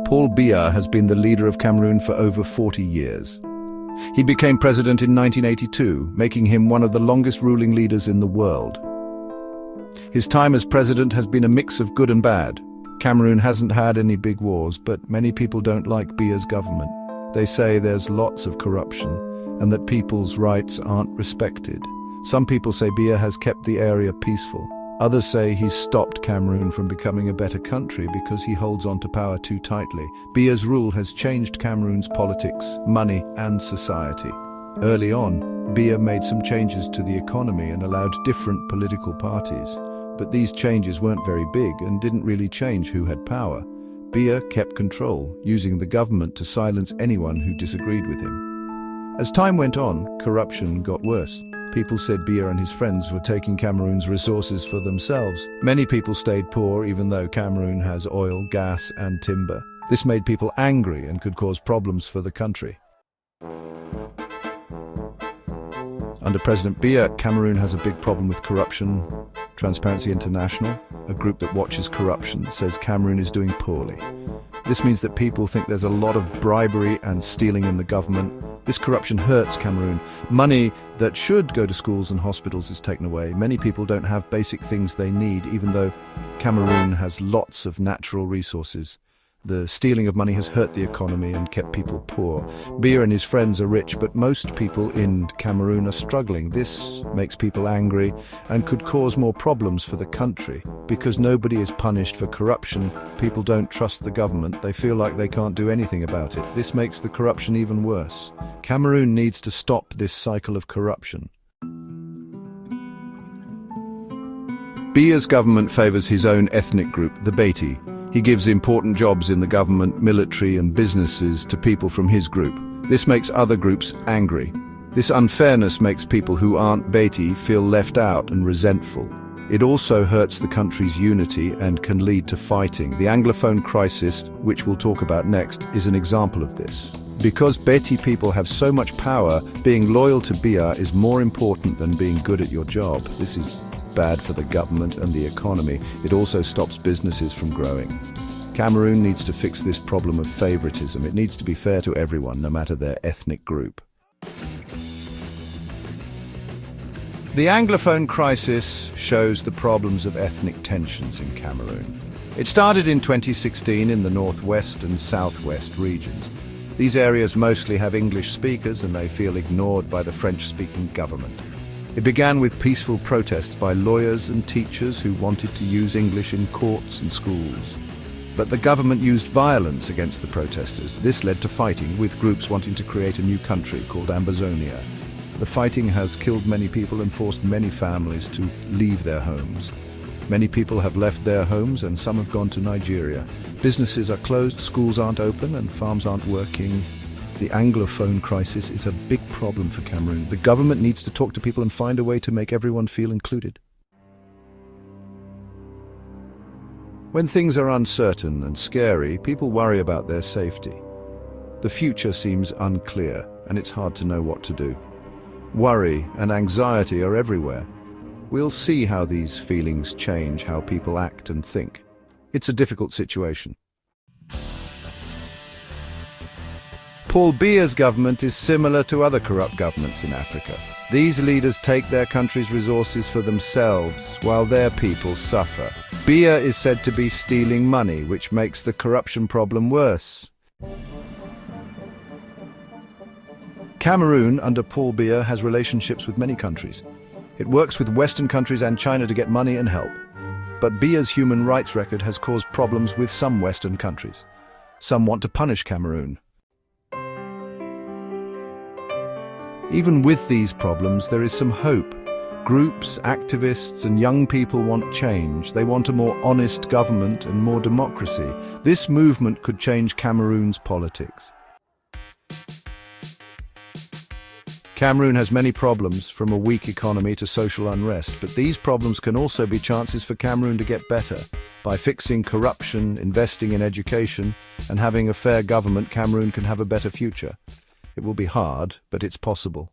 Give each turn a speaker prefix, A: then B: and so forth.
A: Paul Biya has been the leader of Cameroon for over 40 years. He became president in 1982, making him one of the longest ruling leaders in the world. His time as president has been a mix of good and bad. Cameroon hasn't had any big wars, but many people don't like Biya's government. They say there's lots of corruption and that people's rights aren't respected. Some people say Biya has kept the area peaceful. Others say he's stopped Cameroon from becoming a better country because he holds on to power too tightly. Biya's rule has changed Cameroon's politics, money and society. Early on, Biya made some changes to the economy and allowed different political parties. But these changes weren't very big and didn't really change who had power. Biya kept control, using the government to silence anyone who disagreed with him. As time went on, corruption got worse. People said Biya and his friends were taking Cameroon's resources for themselves. Many people stayed poor even though Cameroon has oil, gas and timber. This made people angry and could cause problems for the country. Under President Biya, Cameroon has a big problem with corruption. Transparency International, a group that watches corruption, says Cameroon is doing poorly. This means that people think there's a lot of bribery and stealing in the government. This corruption hurts Cameroon. Money that should go to schools and hospitals is taken away. Many people don't have basic things they need, even though Cameroon has lots of natural resources. The stealing of money has hurt the economy and kept people poor. Biya and his friends are rich, but most people in Cameroon are struggling. This makes people angry and could cause more problems for the country. Because nobody is punished for corruption, people don't trust the government. They feel like they can't do anything about it. This makes the corruption even worse. Cameroon needs to stop this cycle of corruption. Biya's government favors his own ethnic group, the Beti. He gives important jobs in the government, military and businesses to people from his group. This makes other groups angry. This unfairness makes people who aren't Beti feel left out and resentful. It also hurts the country's unity and can lead to fighting. The Anglophone crisis, which we'll talk about next, is an example of this. Because Beti people have so much power, being loyal to Biya is more important than being good at your job. This is bad for the government and the economy. It also stops businesses from growing. Cameroon needs to fix this problem of favoritism. It needs to be fair to everyone, no matter their ethnic group. The Anglophone crisis shows the problems of ethnic tensions in Cameroon. It started in 2016 in the northwest and southwest regions. These areas mostly have English speakers and they feel ignored by the French-speaking government. It began with peaceful protests by lawyers and teachers who wanted to use English in courts and schools. But the government used violence against the protesters. This led to fighting, with groups wanting to create a new country called Ambazonia. The fighting has killed many people and forced many families to leave their homes. Many people have left their homes and some have gone to Nigeria. Businesses are closed, schools aren't open and farms aren't working. The Anglophone crisis is a big problem for Cameroon. The government needs to talk to people and find a way to make everyone feel included. When things are uncertain and scary, people worry about their safety. The future seems unclear, and it's hard to know what to do. Worry and anxiety are everywhere. We'll see how these feelings change how people act and think. It's a difficult situation. Paul Biya's government is similar to other corrupt governments in Africa. These leaders take their country's resources for themselves, while their people suffer. Biya is said to be stealing money, which makes the corruption problem worse. Cameroon, under Paul Biya, has relationships with many countries. It works with Western countries and China to get money and help. But Biya's human rights record has caused problems with some Western countries. Some want to punish Cameroon. Even with these problems, there is some hope. Groups, activists and young people want change. They want a more honest government and more democracy. This movement could change Cameroon's politics. Cameroon has many problems, from a weak economy to social unrest, but these problems can also be chances for Cameroon to get better. By fixing corruption, investing in education, and having a fair government, Cameroon can have a better future. It will be hard, but it's possible.